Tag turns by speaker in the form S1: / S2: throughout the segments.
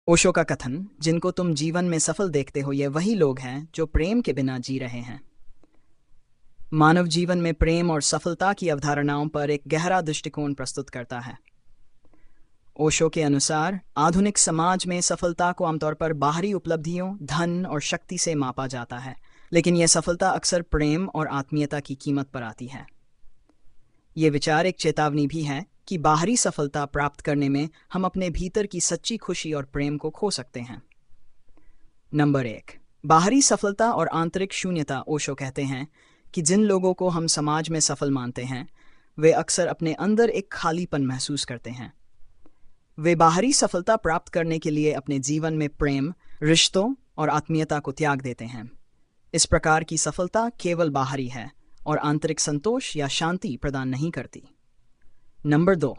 S1: ओशो का कथन, जिनको तुम जीवन में सफल देखते हो ये वही लोग हैं जो प्रेम के बिना जी रहे हैं। मानव जीवन में प्रेम और सफलता की अवधारणाओं पर एक गहरा दृष्टिकोण प्रस्तुत करता है। ओशो के अनुसार आधुनिक समाज में सफलता को आमतौर पर बाहरी उपलब्धियों, धन और शक्ति से मापा जाता है, लेकिन यह सफलता अक्सर प्रेम और आत्मीयता की कीमत पर आती है। ये विचार एक चेतावनी भी है कि बाहरी सफलता प्राप्त करने में हम अपने भीतर की सच्ची खुशी और प्रेम को खो सकते हैं। नंबर 1, बाहरी सफलता और आंतरिक शून्यता। ओशो कहते हैं कि जिन लोगों को हम समाज में सफल मानते हैं वे अक्सर अपने अंदर एक खालीपन महसूस करते हैं। वे बाहरी सफलता प्राप्त करने के लिए अपने जीवन में प्रेम, रिश्तों और आत्मीयता को त्याग देते हैं। इस प्रकार की सफलता केवल बाहरी है और आंतरिक संतोष या शांति प्रदान नहीं करती। नंबर 2,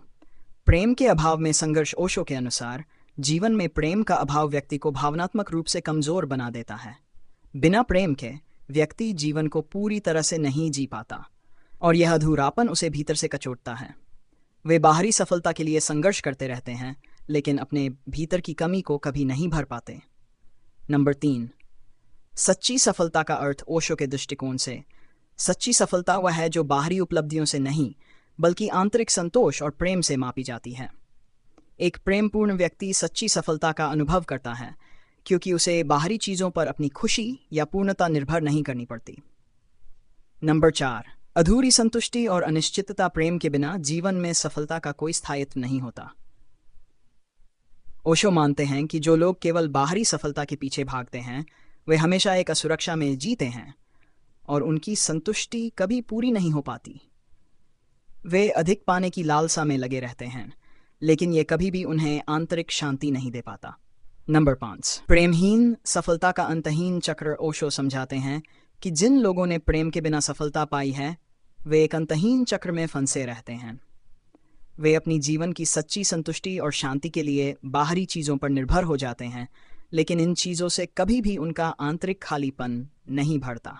S1: प्रेम के अभाव में संघर्ष। ओशो के अनुसार जीवन में प्रेम का अभाव व्यक्ति को भावनात्मक रूप से कमजोर बना देता है। बिना प्रेम के व्यक्ति जीवन को पूरी तरह से नहीं जी पाता और यह अधूरापन उसे भीतर से कचोटता है। वे बाहरी सफलता के लिए संघर्ष करते रहते हैं लेकिन अपने भीतर की कमी को कभी नहीं भर पाते। नंबर 3, सच्ची सफलता का अर्थ। ओशो के दृष्टिकोण से सच्ची सफलता वह है जो बाहरी उपलब्धियों से नहीं बल्कि आंतरिक संतोष और प्रेम से मापी जाती है। एक प्रेमपूर्ण व्यक्ति सच्ची सफलता का अनुभव करता है क्योंकि उसे बाहरी चीज़ों पर अपनी खुशी या पूर्णता निर्भर नहीं करनी पड़ती। नंबर 4, अधूरी संतुष्टि और अनिश्चितता। प्रेम के बिना जीवन में सफलता का कोई स्थायित्व नहीं होता। ओशो मानते हैं कि जो लोग केवल बाहरी सफलता के पीछे भागते हैं वे हमेशा एक असुरक्षा में जीते हैं और उनकी संतुष्टि कभी पूरी नहीं हो पाती। वे अधिक पाने की लालसा में लगे रहते हैं लेकिन ये कभी भी उन्हें आंतरिक शांति नहीं दे पाता। नंबर 5, प्रेमहीन सफलता का अंतहीन चक्र। ओशो समझाते हैं कि जिन लोगों ने प्रेम के बिना सफलता पाई है वे एक अंतहीन चक्र में फंसे रहते हैं। वे अपनी जीवन की सच्ची संतुष्टि और शांति के लिए बाहरी चीज़ों पर निर्भर हो जाते हैं लेकिन इन चीज़ों से कभी भी उनका आंतरिक खालीपन नहीं भरता।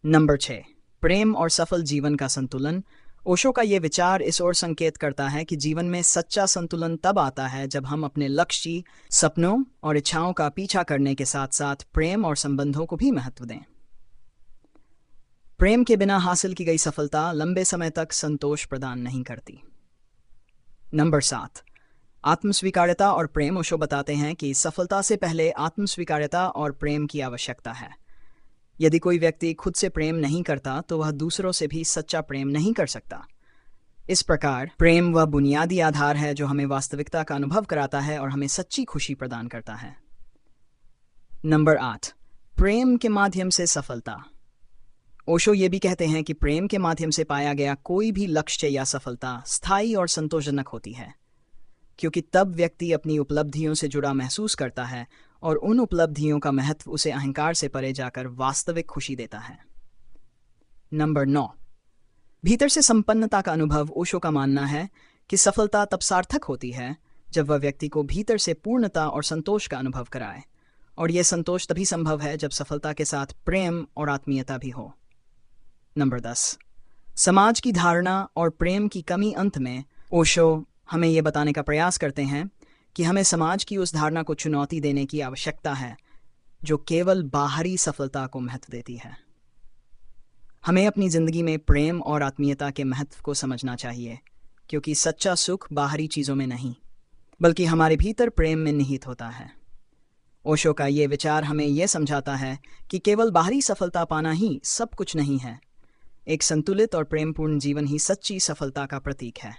S1: नंबर 6, प्रेम और सफल जीवन का संतुलन। ओशो का ये विचार इस ओर संकेत करता है कि जीवन में सच्चा संतुलन तब आता है जब हम अपने लक्ष्य, सपनों और इच्छाओं का पीछा करने के साथ साथ प्रेम और संबंधों को भी महत्व दें। प्रेम के बिना हासिल की गई सफलता लंबे समय तक संतोष प्रदान नहीं करती। नंबर 7, आत्मस्वीकार्यता और प्रेम। ओशो बताते हैं कि सफलता से पहले आत्मस्वीकार्यता और प्रेम की आवश्यकता है। यदि कोई व्यक्ति खुद से प्रेम नहीं करता तो वह दूसरों से भी सच्चा प्रेम नहीं कर सकता। इस प्रकार प्रेम वह बुनियादी आधार है जो हमें वास्तविकता का अनुभव कराता है और हमें सच्ची खुशी प्रदान करता है। नंबर 8, प्रेम के माध्यम से सफलता। ओशो ये भी कहते हैं कि प्रेम के माध्यम से पाया गया कोई भी लक्ष्य या सफलता स्थायी और संतोषजनक होती है क्योंकि तब व्यक्ति अपनी उपलब्धियों से जुड़ा महसूस करता है और उन उपलब्धियों का महत्व उसे अहंकार से परे जाकर वास्तविक खुशी देता है। नंबर 9, भीतर से संपन्नता का अनुभव। ओशो का मानना है कि सफलता तब सार्थक होती है जब वह व्यक्ति को भीतर से पूर्णता और संतोष का अनुभव कराए और यह संतोष तभी संभव है जब सफलता के साथ प्रेम और आत्मीयता भी हो। नंबर 10, समाज की धारणा और प्रेम की कमी। अंत में ओशो हमें यह बताने का प्रयास करते हैं कि हमें समाज की उस धारणा को चुनौती देने की आवश्यकता है जो केवल बाहरी सफलता को महत्व देती है। हमें अपनी जिंदगी में प्रेम और आत्मीयता के महत्व को समझना चाहिए क्योंकि सच्चा सुख बाहरी चीज़ों में नहीं बल्कि हमारे भीतर प्रेम में निहित होता है। ओशो का ये विचार हमें यह समझाता है कि केवल बाहरी सफलता पाना ही सब कुछ नहीं है। एक संतुलित और प्रेमपूर्ण जीवन ही सच्ची सफलता का प्रतीक है।